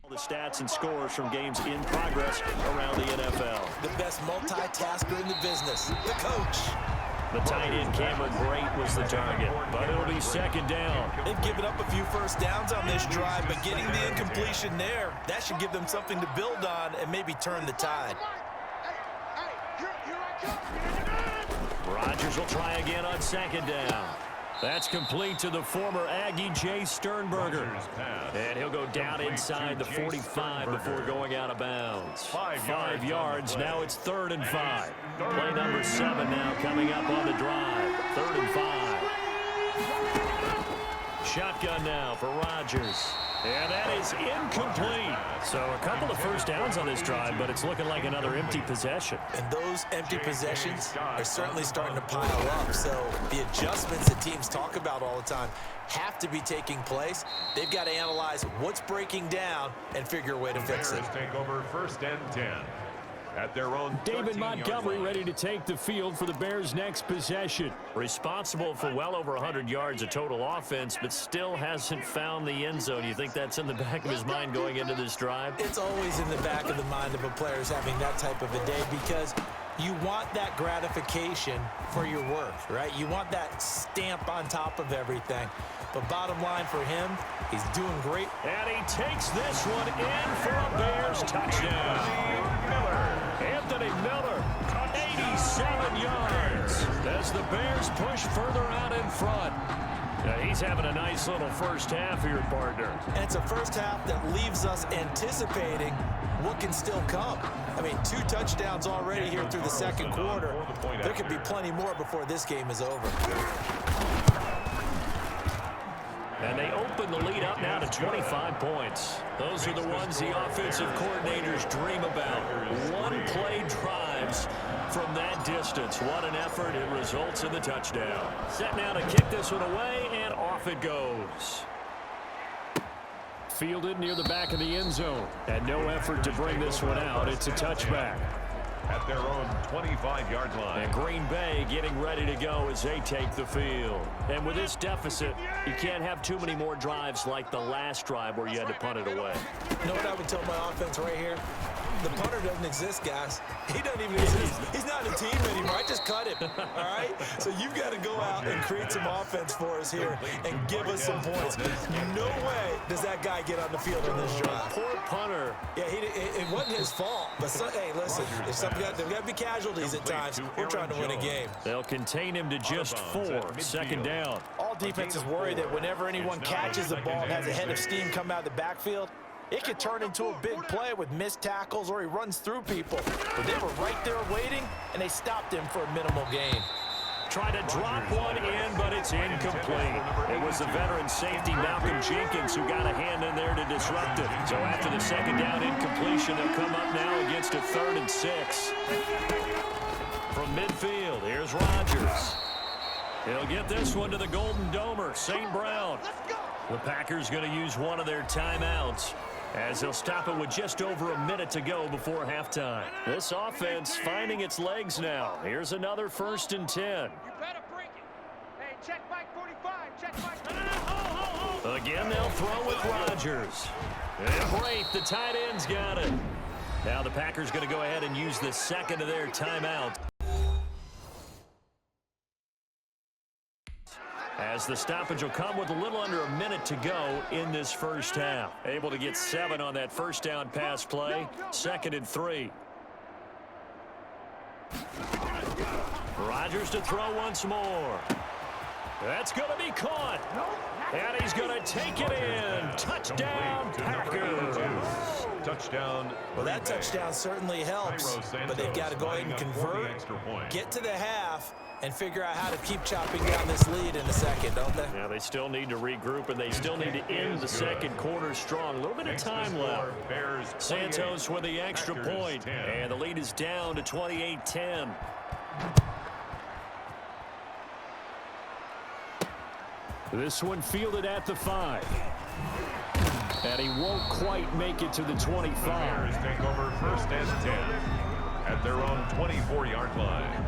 The stats and scores from games in progress around the NFL. The best multitasker in the business, the coach. The tight end Cameron Brate was the target, but it'll be second down. They've given up a few first downs on this drive, but getting the incompletion there, that should give them something to build on and maybe turn the tide. Rodgers will try again on second down. That's complete to the former Aggie, Jay Sternberger. And he'll go down inside the 45 before going out of bounds. 5 yards, now it's 3rd and 5. Play number 7 now coming up on the drive. 3rd and 5. Shotgun now for Rodgers. And that is incomplete. So a couple of first downs on this drive, but it's looking like another empty possession. And those empty possessions are certainly starting to pile up. So the adjustments that teams talk about all the time have to be taking place. They've got to analyze what's breaking down and figure a way to fix it. Take over 1st and 10. At their own David Montgomery ready to take the field for the Bears' next possession. Responsible for well over 100 yards of total offense, but still hasn't found the end zone. You think that's in the back of his mind going into this drive? It's always in the back of the mind of a player who's having that type of a day because you want that gratification for your work, right? You want that stamp on top of everything. But bottom line for him, he's doing great. And he takes this one in for a Bears touchdown. Anthony Miller, 87 yards as the Bears push further out in front. He's having a nice little first half here, partner. And it's a first half that leaves us anticipating what can still come. I mean, 2 touchdowns already here through the second quarter. There could be plenty more before this game is over. And they open the lead up now to 25 points. Those are the ones the offensive coordinators dream about. One-play drives from that distance. What an effort. It results in the touchdown. Set now to kick this one away, and off it goes. Fielded near the back of the end zone. And no effort to bring this one out. It's a touchback. At their own 25-yard line. And Green Bay getting ready to go as they take the field. And with this deficit, you can't have too many more drives like the last drive where you had to punt it away. You know what I would tell my offense right here? The punter doesn't exist, guys. He doesn't even exist. He's not a team anymore. I just cut him, all right? So you've got to go out and create some offense for us here and give us some points. No way does that guy get on the field in this drive. Poor punter. Yeah, it wasn't his fault. But, hey, listen, there's got to be casualties at times. We're trying to win a game. They'll contain him to just 4. 2nd down. All defenses worry that whenever anyone catches the ball and has a head of steam come out of the backfield, it could turn into a big play with missed tackles or he runs through people. But they were right there waiting, and they stopped him for a minimal gain. Tried to drop one in, but it's incomplete. It was the veteran safety Malcolm Jenkins who got a hand in there to disrupt it. So after the 2nd down incompletion, they'll come up now against a 3rd and 6. From midfield, here's Rodgers. He'll get this one to the Golden Domer, St. Brown. The Packers going to use one of their timeouts as they'll stop it with just over a minute to go before halftime. This offense finding its legs now. Here's another 1st and 10. You better break it. Hey, check back 45. Check back. Again, they'll throw with Rodgers. And Brate, the tight end's got it. Now the Packers going to go ahead and use the 2nd of their timeout. As the stoppage will come with a little under a minute to go in this first half. Able to get 7 on that first down pass play. 2nd and 3. Rodgers to throw once more. That's going to be caught. And he's going to take it in. Touchdown, Packers. Touchdown. Well, that touchdown certainly helps, but they've got to go ahead and convert, get to the half, and figure out how to keep chopping down this lead in the second, don't they? Yeah, they still need to regroup, and they still need to end the second quarter strong. A little bit of time left. Santos with the extra point, and the lead is down to 28-10. This one fielded at the 5. And he won't quite make it to the 25. Bears take over 1st and 10 at their own 24-yard line.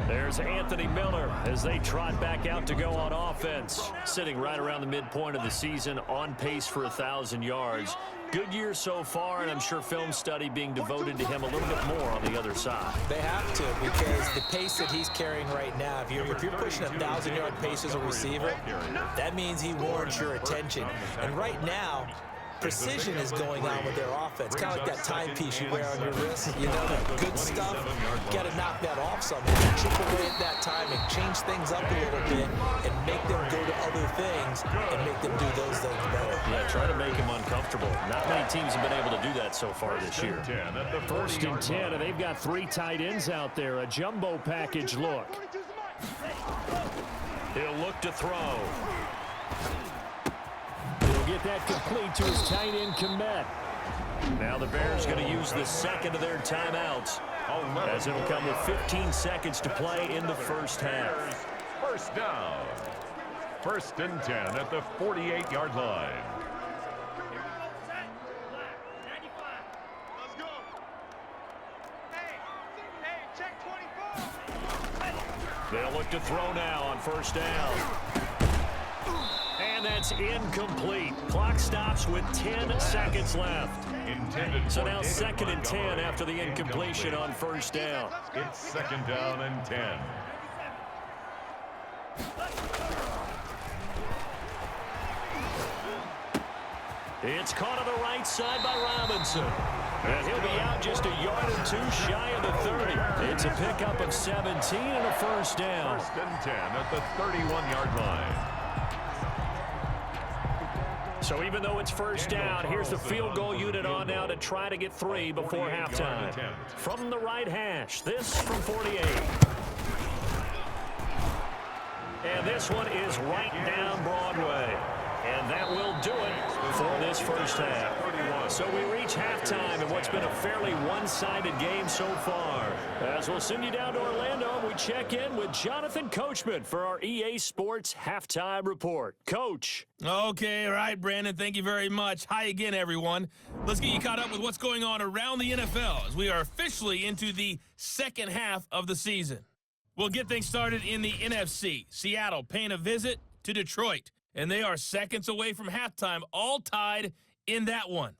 There's Anthony Miller as they trot back out to go on offense. Sitting right around the midpoint of the season, on pace for 1,000 yards. Good year so far, and I'm sure film study being devoted to him a little bit more on the other side. They have to, because the pace that he's carrying right now, if you're pushing 1,000-yard pace as a receiver, that means he warrants your attention. And right now, precision is going on with their offense. Kind of like that timepiece you wear on your wrist. You know, that good stuff. Got to knock that off somehow. Chip away at that timing, change things up a little bit, and make them go to other things and make them do those things better. Yeah, try to make him uncomfortable. Not many teams have been able to do that so far this year. First and 10, and they've got 3 tight ends out there. A jumbo package look. He'll look to throw. Get that complete to his tight end, Kmet. Now the Bears going to use the second of their timeouts, as it'll come with 15 seconds to play in the first half. First down. First and 10 at the 48-yard line. Let's go. Hey, check 24. They'll look to throw now on first down. And that's incomplete. Clock stops with 10 seconds left. So now second and 10 after the incompletion on first down. It's second down and 10. It's caught on the right side by Robinson. And he'll be out just a yard or two shy of the 30. It's a pickup of 17 and a first down. First and 10 at the 31-yard line. So even though it's first down, here's the field goal unit on now to try to get 3 before halftime. From the right hash, this from 48. And this one is right down Broadway. And that will do it for this first half. So we reach halftime in what's been a fairly one-sided game so far. As we'll send you down to Orlando, we check in with Jonathan Coachman for our EA Sports Halftime Report. Coach. Okay, all right, Brandon, thank you very much. Hi again, everyone. Let's get you caught up with what's going on around the NFL as we are officially into the second half of the season. We'll get things started in the NFC. Seattle paying a visit to Detroit, and they are seconds away from halftime, all tied in that one.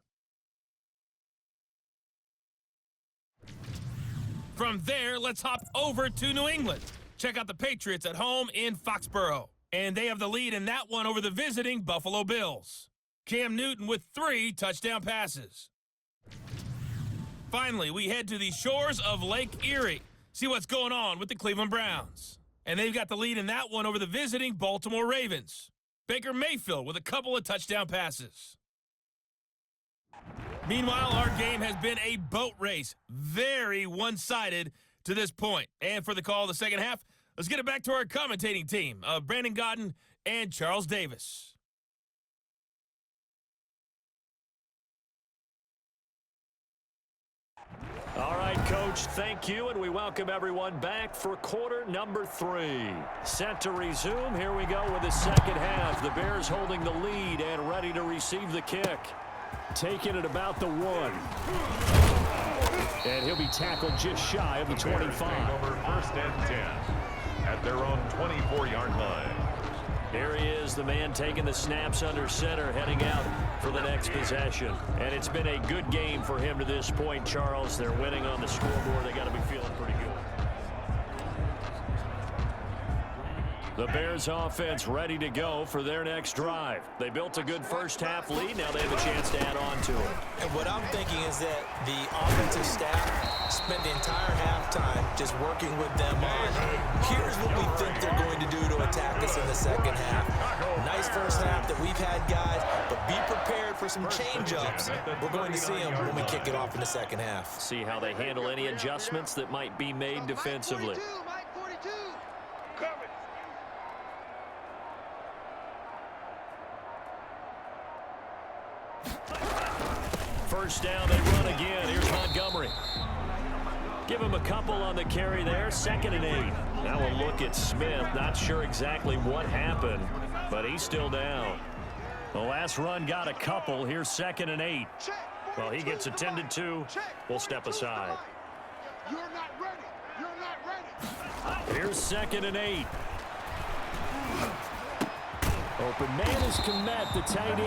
From there, let's hop over to New England. Check out the Patriots at home in Foxborough. And they have the lead in that one over the visiting Buffalo Bills. Cam Newton with 3 touchdown passes. Finally, we head to the shores of Lake Erie. See what's going on with the Cleveland Browns. And they've got the lead in that one over the visiting Baltimore Ravens. Baker Mayfield with a couple of touchdown passes. Meanwhile, our game has been a boat race. Very one-sided to this point. And for the call of the second half, let's get it back to our commentating team of Brandon Gaudin and Charles Davis. All right, Coach, thank you, and we welcome everyone back for quarter number 3. Set to resume. Here we go with the second half. The Bears holding the lead and ready to receive the kick. Taking it about the 1. And he'll be tackled just shy of the 25. Over first and 10 at their own 24-yard line. Here he is, the man taking the snaps under center, heading out for the next possession. And it's been a good game for him to this point, Charles. They're winning on the scoreboard. They got to be feeling pretty good. The Bears offense ready to go for their next drive. They built a good first half lead. Now they have a chance to add on to it. And what I'm thinking is that the offensive staff spent the entire halftime just working with them on, here's what we think they're going to do to attack us in the second half. Nice first half that we've had, guys, but be prepared for some change-ups. We're going to see them when we kick it off in the second half. See how they handle any adjustments that might be made defensively. Mike 42. Cover. First down, they run again. Here's Montgomery. Give him a couple on the carry there. 2nd and 8. Now we'll look at Smith. Not sure exactly what happened, but he's still down. The last run got a couple. Here's 2nd and 8. Well, he gets attended to. We'll step aside. You're not ready. You're not ready. Here's 2nd and 8. Open man is Kmet, the tight end.